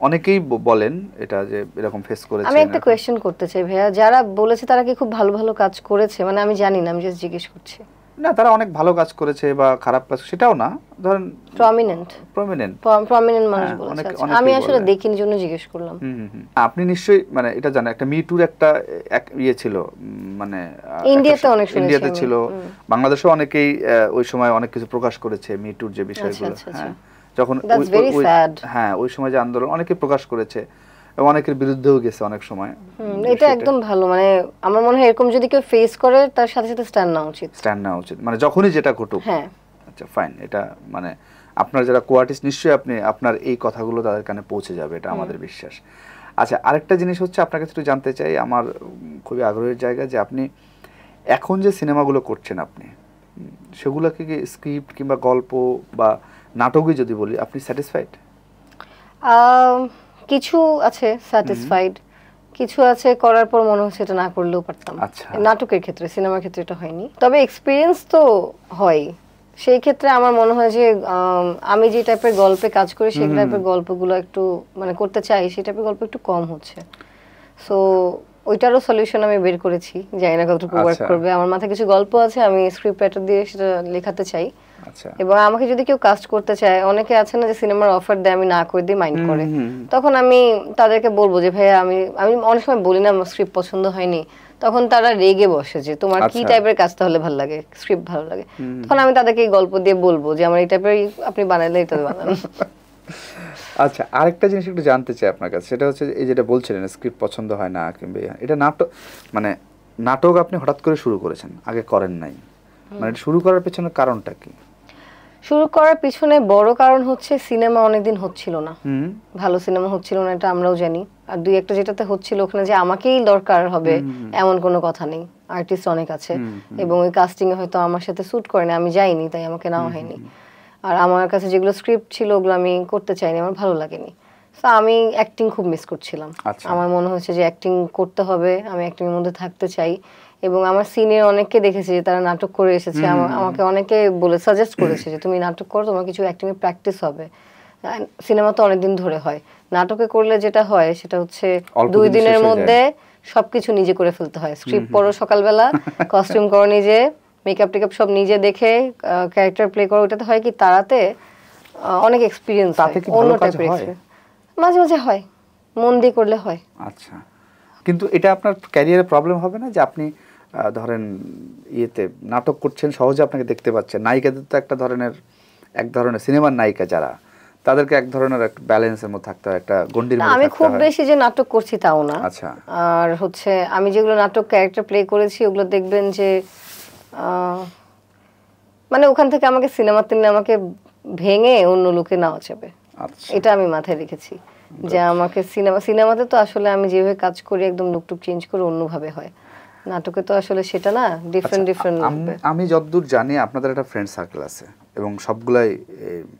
অনেকেই বলেন এটা যে এরকম ফেস করেছে। আমি একটা কোয়েশ্চেন করতে চাই ভাইয়া, যারা বলেছে তারা কি খুব ভালো ভালো কাজ করেছে? মানে আমি জানি না, আমি জাস্ট জিজ্ঞেস করছি। না, তারা অনেক ভালো কাজ করেছে বা খারাপ কাজ সেটাও না, ধরেন প্রমিনেন্ট মানুষ বলেছে। আমি আসলে দেখিনি জন্য জিজ্ঞেস করলাম। আপনি নিশ্চয়ই মানে এটা জানেন, একটা মিটুর একটা ইয়ে ছিল, মানে ইন্ডিয়াতে ছিল, বাংলাদেশেও অনেকেই ওই সময় অনেক কিছু প্রকাশ করেছে মিটুর যে বিষয়গুলো। যখন ওই সময় যে আন্দোলন অনেকে প্রকাশ করেছে এবং অনেকের বিরুদ্ধেও গেছে অনেক সময়। এটা একদম ভালো, মানে আমার মনে হয় এরকম যদি কেউ ফেস করে তার সাথে সাথে স্ট্যান্ড নেওয়া উচিত, মানে যখনই যেটা ঘটুক। হ্যাঁ, আচ্ছা ফাইন। এটা মানে আপনার যারা কোয়ার্টিস্ট নিশ্চয়ই আপনি আপনার এই কথাগুলো তাদের কানে পৌঁছে যাবে, এটা আমাদের বিশ্বাস। আচ্ছা, আরেকটা জিনিস হচ্ছে আপনার কাছে একটু জানতে চাই, আমার খুবই আগ্রহের জায়গা, যে আপনি এখন যে সিনেমাগুলো করছেন আপনি সেগুলোকে কি স্ক্রিপ্ট কিংবা গল্প বা নাটকে যদি বলি, আপনি স্যাটিসফাইড? কিছু আছে স্যাটিসফাইড, কিছু আছে করার পর মনে হচ্ছে এটা না করলেও পারতাম। নাটকের ক্ষেত্রে, সিনেমার ক্ষেত্রে এটা হয়নি, তবে এক্সপিরিয়েন্স তো হয়। সেই ক্ষেত্রে আমার মনে হয় যে আমি যে টাইপের গল্পে কাজ করি সেই টাইপের গল্পগুলো একটু মানে করতে চাই, সেই টাইপের গল্প একটু কম হচ্ছে। সো ওইটারও সলিউশন আমি বের করেছি, জানি না কতটুকু ওয়ার্ক করবে। আমার মাথায় কিছু গল্প আছে, আমি স্ক্রিপ্ট রাইটার দিয়ে সেটা লেখাতে চাই। এবং আমাকে যদি কেউ কাস্ট করতে চায়, অনেকে আছে না যে সিনেমার অফার দেয় আমি না করে দিই, মাইন্ড করে, তখন আমি তাদেরকে বলবো যে ভাইয়া আমি অনেক সময় বলি না আমার স্ক্রিপ্ট পছন্দ হয়নি, তখন তারা রেগে বসে যে তোমার কি টাইপের কাজ তাহলে ভালো লাগে, স্ক্রিপ্ট ভালো লাগে। তখন আমি তাদেরকে এই গল্প দিয়ে বলবো যে আমার এই টাইপের আপনি বানাইলে এটা বানান। আচ্ছা, আরেকটা জিনিস একটু জানতে চাই আপনার কাছে, সেটা হচ্ছে এই যেটা বলছিলেন স্ক্রিপ্ট পছন্দ হয় না, কিংবা এটা নাটক, মানে নাটক আপনি হঠাৎ করে শুরু করেছেন, আগে করেন নাই, মানে শুরু করার পেছনে কারণটা কি? শুরু করার পিছনে বড় কারণ হচ্ছে সিনেমা অনেকদিন হচ্ছিল না, ভালো সিনেমা হচ্ছিল না, এটা আমরাও জানি। আর দুই একটা যেটাতে হচ্ছিল ওখানে যে আমাকেই দরকার হবে এমন কোনো কথা নেই, আর্টিস্ট অনেক আছে, এবং ওই কাস্টিং এ হয়তো আমার সাথে স্যুট করে না, আমি যাইনি, তাই আমাকে নেওয়া হয়নি। আর আমার কাছে যেগুলো স্ক্রিপ্ট ছিল ওগুলো আমি করতে চাইনি, আমার ভালো লাগেনি। তো আমি অ্যাক্টিং খুব মিস করছিলাম। আমার মনে হচ্ছে যে অ্যাক্টিং করতে হবে, আমি অ্যাক্টিং এর মধ্যে থাকতে চাই। এবং আমার সিনিয়র অনেককে দেখেছি যে তারা নাটক করে এসেছে, আমাকে অনেকে বলে সাজেস্ট করেছে যে তুমি নাটক করো, তোমার কিছু অ্যাক্টিং এর প্র্যাকটিস হবে। সিনেমা তো অনেকদিন ধরে হয়, নাটকে করলে যেটা হয় সেটা হচ্ছে 2 দিনের মধ্যে সবকিছু নিজে করে ফেলতে হয়। স্ক্রিপ্ট পড়ো সকালবেলা, কস্টিউম করো নিজে, মেকআপ টেকআপ সব নিজে দেখে ক্যারেক্টার প্লে করা, ওটাতে হয় কি তারাতে অনেক এক্সপিরিয়েন্স তাতে কি ভালো কাজ হয়? মাঝে মাঝে হয়, মন দিয়ে করলে হয়। আচ্ছা, কিন্তু এটা আপনার ক্যারিয়ারে প্রবলেম হবে না যে আপনি ধরেন ইয়েতে নাটক করছেন, সহজে আপনাকে দেখতে পাচ্ছেন, নায়িকাদের তো একটা ধরনের এক ধরনের সিনেমার নায়িকা যারা, তাদেরকে এক ধরনের একটা ব্যালেন্সের মধ্যে থাকতে হয়, একটা গন্ডির মধ্যে থাকতে হয়। আমি খুব বেশি যে নাটক করছি তাও না। আচ্ছা। আর হচ্ছে আমি যেগুলো নাটক ক্যারেক্টার প্লে করেছি ওগুলো দেখবেন যে মানে ওখান থেকে আমাকে সিনেমাতে নিয়ে আমাকে ভেঙে অন্য লোকে নেওয়া যাবে, আচ্ছা, এটা আমি মাথায় রেখেছি। যে আমাকে সিনেমাতে তো আসলে আমি যেভাবে কাজ করি একদম লুকটুক চেঞ্জ করে অন্যভাবে হয়, নাটকে তো আসলে সেটা না, ডিফারেন্ট ডিফারেন্ট। আমি যতদূর জানি আপনাদের একটা ফ্রেন্ড সার্কেল আছে এবং সবগুলাই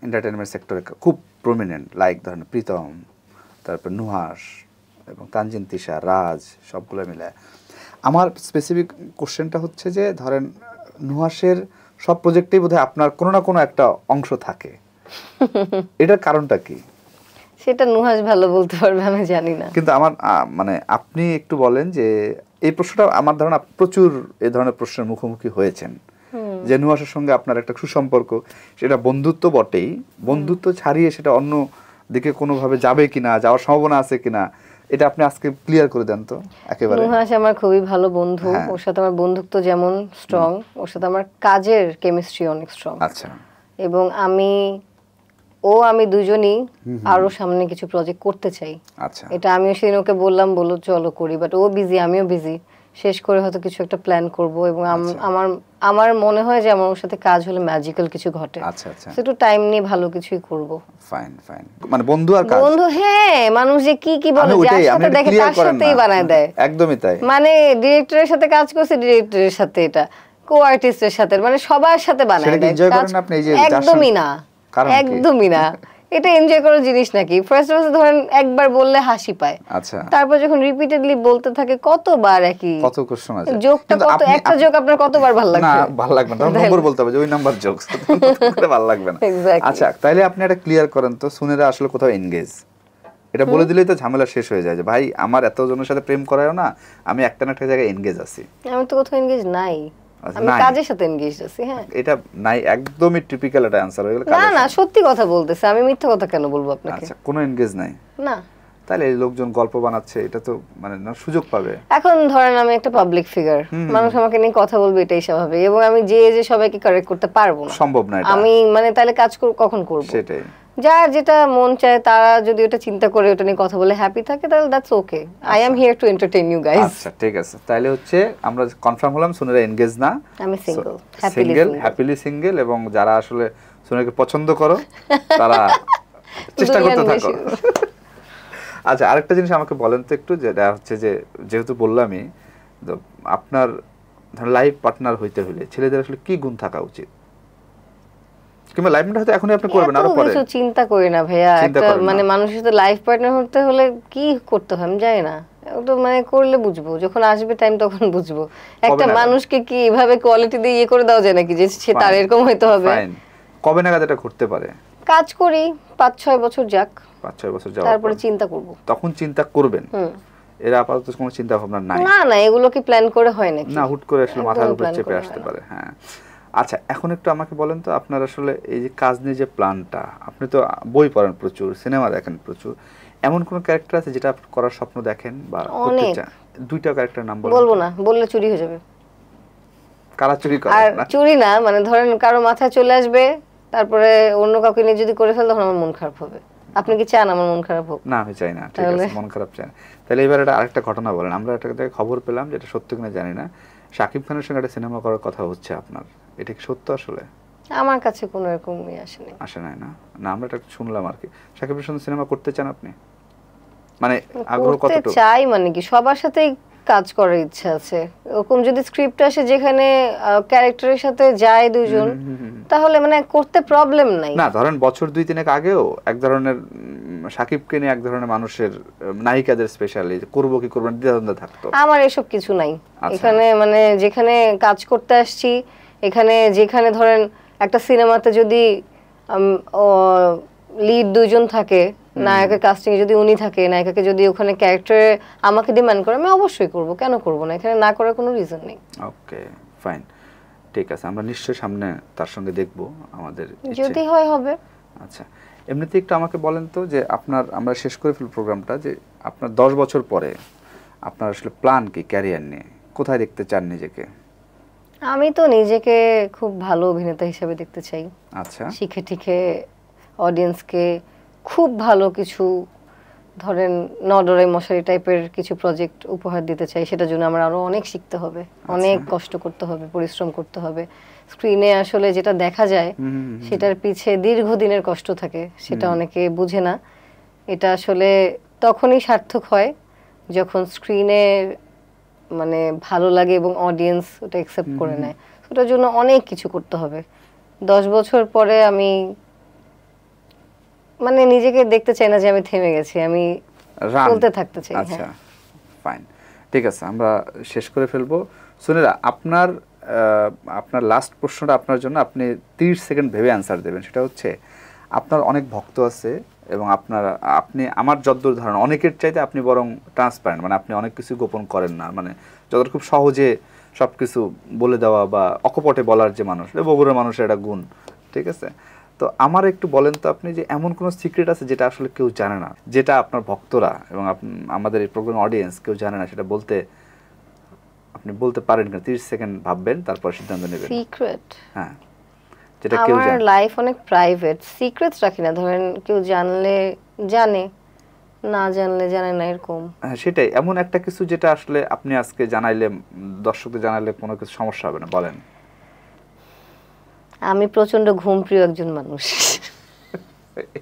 এন্টারটেইনমেন্ট সেক্টরে খুব প্রমিনেন্ট, লাইক ধরেন প্রীতম, তারপর নুহাস এবং তানজিন তিশা, রাজ, সবগুলো মিলে। আমার স্পেসিফিক কোশ্চেনটা হচ্ছে যে ধরেন নুহাসের সব প্রজেক্টেই বোধহয় আপনার কোনো না কোনো একটা অংশ থাকে, এটার কারণটা কি? সেটা নুহাস ভালো বলতে পারবে, আমি জানি না। কিন্তু আমার মানে আপনি একটু বলেন যে এই প্রশ্নটা আমার ধারণা প্রচুর এই ধরনের প্রশ্নের মুখোমুখি হয়েছেন, যে নুহাসের সঙ্গে আপনার একটা সুসম্পর্ক, সেটা বন্ধুত্ব বটেই, বন্ধুত্ব ছাড়িয়ে সেটা অন্য দিকে কোনোভাবে যাবে কিনা, যাওয়ার সম্ভাবনা আছে কিনা, এটা আপনি আজকে ক্লিয়ার করে দেন তো একেবারে। নুহাস আমার খুবই ভালো বন্ধু, ওর সাথে আমার বন্ধুত্ব যেমন স্ট্রং, ওর সাথে আমার কাজের কেমিস্ট্রি অনেক স্ট্রং। আচ্ছা। এবং আমি দুজনই আরো সামনে কিছু প্রজেক্ট করতে চাই। আচ্ছা। এটা আমিও সেদিন ওকে বললাম, বলো চলো করি, বাট ও বিজি, আমিও বিজি, শেষ করে হয়তো কিছু একটা প্ল্যান করব। এবং আমার মনে হয় যে আমার ওর সাথে কাজ হলে ম্যাজিক্যাল কিছু ঘটে। আচ্ছা আচ্ছা, একটু টাইম নিয়ে ভালো কিছুই করব। ফাইন ফাইন, মানে বন্ধু আর কাজ, বন্ধু, হ্যাঁ, মানুষ যে কি বলে, যার সাথে দেখে তার সাথেই বানায় দেয়। একদমই তাই, মানে ডিরেক্টরের সাথে কাজ করছে, ডিরেক্টরের সাথে, এটা কো আর্টিস্টের সাথে, মানে সবার সাথে বানায় দেয়। এনজয় করেন আপনি এই যে? একদমই না, একদমই না, এটা এনজয় করার জিনিস নাকি? ফার্স্ট ধরেন একবার বললে হাসি পায়, আচ্ছা, তারপর যখন রিপিটেডলি বলতে থাকে কতবার একই কত কোশ্চেন আছে, জোকটা কত, একটা জোক আপনার কতবার ভালো লাগবে? না ভালো লাগবে না, নম্বর বলতে হবে যে ওই নাম্বার জোকস ভালো লাগবে না। আচ্ছা, তাইলে আপনি এটা ক্লিয়ার করেন তো, সুনেরা আসলে কোথাও এনগেজ, এটা বলে দিলেই তো ঝামেলা শেষ হয়ে যায় যে ভাই আমার এত জনের সাথে প্রেম করায়ও না, আমি একটা না একটা জায়গায় এনগেজ আছি। আমি তো কোথাও এনগেজ নাই, আমি কাজের সাথে এনগেজ আছি। হ্যাঁ, এটা নাই, একদমই টিপিক্যাল একটা অ্যানসার হয়ে গেল। না সত্যি কথা বলতেছে, আমি মিথ্যা কথা কেন বলবো আপনাকে? আচ্ছা, কোনো এনগেজ নাই না, তাহলে এই লোকজন গল্প বানাচ্ছে, এটা তো মানে না সুযোগ পাবে। এখন ধরেন আমি একটা পাবলিক ফিগার, মানুষ আমাকে নিয়ে কথা বলবে, এটাই স্বাভাবিক। এবং আমি যে সবাইকে কারেক্ট করতে পারবো না, সম্ভব না এটা। আমি মানে তাহলে কাজ কখন করব? সেটাই, যার যেটা মন চায় তারা যদি ওটা চিন্তা করে ওটা নিয়ে কথা বলে হ্যাপি থাকে, তাহলে that's okay. I am here to entertain you guys. আচ্ছা ঠিক আছে, তাহলে হচ্ছে আমরা কনফার্ম হলাম সুনেরা এনগেজ না, আমি সিঙ্গেল, হ্যাপিলি সিঙ্গেল। এবং যারা আসলে সুনেরাকে পছন্দ করো তারা চেষ্টা করতে থাকো। আচ্ছা, আরেকটা জিনিস আমাকে বলেন তো একটু, যেটা হচ্ছে যে যেহেতু বললামই, আপনার লাইফ পার্টনার হইতে হলে ছেলেদের আসলে কি গুণ থাকা উচিত? কিংবা লাইফ পার্টনার হয়তো এখনই আপনি করবেন, আরো পরে কিছু চিন্তা করি না ভাইয়া। একটা মানে মানুষের সাথে লাইফ পার্টনার হতে হলে কি করতে হয় আমি জানি না, ওটা মানে করলে বুঝবো, যখন আসবে টাইম তখন বুঝবো। একটা মানুষকে কি এভাবে কোয়ালিটি দিয়ে ইয়ে করে দেওয়া যায় নাকি যে সে তার এরকম হইতে হবে? কবে নাগাদ এটা করতে পারে? কাজ করি 5-6 বছর যাক, 5-6 বছর যাওয়ার তারপরে চিন্তা করব। তখন চিন্তা করবেন? এরা আপাতত কোনো চিন্তা ভাবনা নাই? না, এগুলো কি প্ল্যান করে হয় নাকি? না, হুট করে আসলে মাথার উপর চেপে আসতে পারে। হ্যাঁ, আচ্ছা, এখন একটু আমাকে বলেন তো, আপনার আসলে এই যে কাজ নিয়ে যে প্ল্যানটা, আপনি তো বই পড়েন প্রচুর, সিনেমা দেখেন প্রচুর, এমন কোন ক্যারেক্টার আছে যেটা আপনি করার স্বপ্ন দেখেন বা করতে চান? 2টা ক্যারেক্টার নাম বলুন। বলবো না, বললে চুরি হয়ে যাবে। কারা চুরি করে? আর চুরি না, মানে ধরেন কারো মাথায় চলে আসবে, তারপরে অন্য কাউকে নিয়ে যদি করে ফেল, তখন আমার মন খারাপ হবে। আপনি কি চান আমার মন খারাপ হোক? না, আমি চাই না। ঠিক আছে, মন খারাপ চাই না। তাহলে এবার আরেকটা ঘটনা বলেন। আমরা একটা খবর পেলাম, যেটা সত্য কিনা জানি না, শাকিব খানের সঙ্গে একটা সিনেমা করার কথা হচ্ছে আপনার, এটা কি সত্য আসলে? আমার কাছে কোনো এরকম আসে নাই না, আমরা এটা শুনলাম আর কি। শাকিবের সঙ্গে সিনেমা করতে চান আপনি? মানে আগ্রহ কতটুকু? চাই মানে কি, সবার সাথেই কাজ করার ইচ্ছা আছে। এরকম যদি স্ক্রিপ্ট আসে যেখানে ক্যারেক্টারের সাথে যায় দুজন, তাহলে মানে করতে প্রবলেম নাই। না, ধরেন বছর 2-3 আগেও এক ধরনের শাকিবকে নিয়ে এক ধরনের মানুষের নায়িকাদের স্পেশালি করবো কি করবো না দ্বিধাদ্বন্দ্ব থাকতো। আমার এসব কিছু নাই এখানে, মানে যেখানে কাজ করতে আসছি, এখানে যেখানে ধরেন একটা সিনেমাতে যদি লিড দুজন থাকে, নায়কের কাস্টিং যদি উনি থাকে, নায়িকাকে যদি ওখানে ক্যারেক্টারে আমাকে ডিমান্ড করে, আমি অবশ্যই করব, কেন করব না? এখানে না করার কোনো রিজন নেই। ওকে, ফাইন। ঠিক আছে, আমরা নিশ্চয়ই সামনে তার সঙ্গে দেখব, আমাদের যদি হয় হবে। আচ্ছা, এমনিতে একটু আমাকে বলেন তো যে আপনার, আমরা শেষ করে ফেল প্রোগ্রামটা, যে আপনার 10 বছর পরে আপনার আসলে প্ল্যান কি ক্যারিয়ার নিয়ে, কোথায় দেখতে চান নিজেকে? আমি তো নিজেকে খুব ভালো অভিনেতা হিসেবে দেখতে চাই। আচ্ছা, শিখে টিখে অডিয়েন্সকে খুব ভালো কিছু, ধরেন নডরে মশারি টাইপের কিছু প্রজেক্ট উপহার দিতে চাই। সেটার জন্য আমার আরো অনেক শিখতে হবে, অনেক কষ্ট করতে হবে, পরিশ্রম করতে হবে। স্ক্রিনে আসলে যেটা দেখা যায় সেটার পিছে দীর্ঘদিনের কষ্ট থাকে, সেটা অনেকে বুঝে না। এটা আসলে তখনই সার্থক হয় যখন স্ক্রিনে মানে ভালো লাগে এবং অডিয়েন্স ওটা অ্যাকসেপ্ট করে নেয়। ওটার জন্য অনেক কিছু করতে হবে। 10 বছর পরে আমি মানে নিজেকে দেখতে চাই না যে আমি থেমে গেছি, আমি চলতে থাকতে চাই। আচ্ছা, ফাইন, ঠিক আছে, আমরা শেষ করে ফেলবো। সুনেরা, আপনার আপনার লাস্ট প্রশ্নটা আপনার জন্য, আপনি 30 সেকেন্ড ভেবে অ্যান্সার দেবেন। সেটা হচ্ছে, আপনার অনেক ভক্ত আছে এবং আপনি আমার যতদূর ধারণা অনেকের চাইতে আপনি বরং ট্রান্সপারেন্ট, মানে আপনি অনেক কিছু গোপন করেন না, মানে যতটা খুব সহজে সব কিছু বলে দেওয়া বা অকপটে বলার যে মানুষ, বগুড়ার মানুষের একটা গুণ, ঠিক আছে? তো আমার একটু বলেন তো আপনি, যে এমন কোনো সিক্রেট আছে যেটা আসলে কেউ জানে না, যেটা আপনার ভক্তরা এবং আমাদের এই প্রোগ্রাম অডিয়েন্স কেউ জানে না, সেটা আপনি বলতে পারেন কিনা? 30 সেকেন্ড ভাববেন, তারপর সিদ্ধান্ত নেবেন। সিক্রেট? হ্যাঁ, যেটা কেউ জানে। আমার লাইফ অনেক প্রাইভেট, সিক্রেটস রাখি না। ধরেন কেউ জানলে জানে, না জানলে জানে না, এরকম। হ্যাঁ, সেটাই, এমন একটা কিছু যেটা আসলে আপনি আজকে জানাইলে, দর্শকদের জানাইলে কোনো কিছু সমস্যা হবে না, বলেন। আমি প্রচন্ড ঘুমপ্রিয় একজন মানুষ।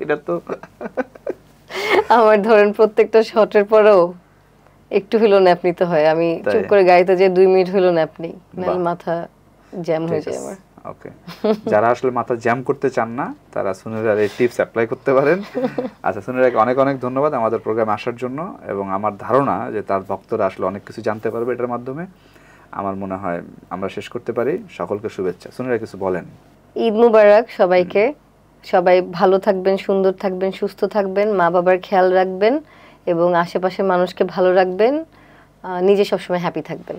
এটা তো আমার ধরেন প্রত্যেকটা শটের পরেও একটু হলো ন্যাপ নিতে হয়। আমি চুপ করে গাড়িতে যে 2 মিনিট হলো ন্যাপ নেই, নাহলে মাথা জ্যাম হয়ে যায় আমার। ওকে, যারা আসলে মাথা জ্যাম করতে চান না তারা সুনেরার এই টিপস অ্যাপ্লাই করতে পারেন। আচ্ছা, সুনেরাকে অনেক অনেক ধন্যবাদ আমাদের প্রোগ্রামে আসার জন্য, এবং আমার ধারণা যে তার ভক্তরা আসলে অনেক কিছু জানতে পারবে এটার মাধ্যমে। আমার মনে হয় আমরা শেষ করতে পারি। সকলকে শুভেচ্ছা। সুনেরা, কিছু বলেন। ঈদ মুবারক সবাইকে। সবাই ভালো থাকবেন, সুন্দর থাকবেন, সুস্থ থাকবেন, মা বাবার খেয়াল রাখবেন এবং আশেপাশের মানুষকে ভালো রাখবেন, নিজে সবসময় হ্যাপি থাকবেন।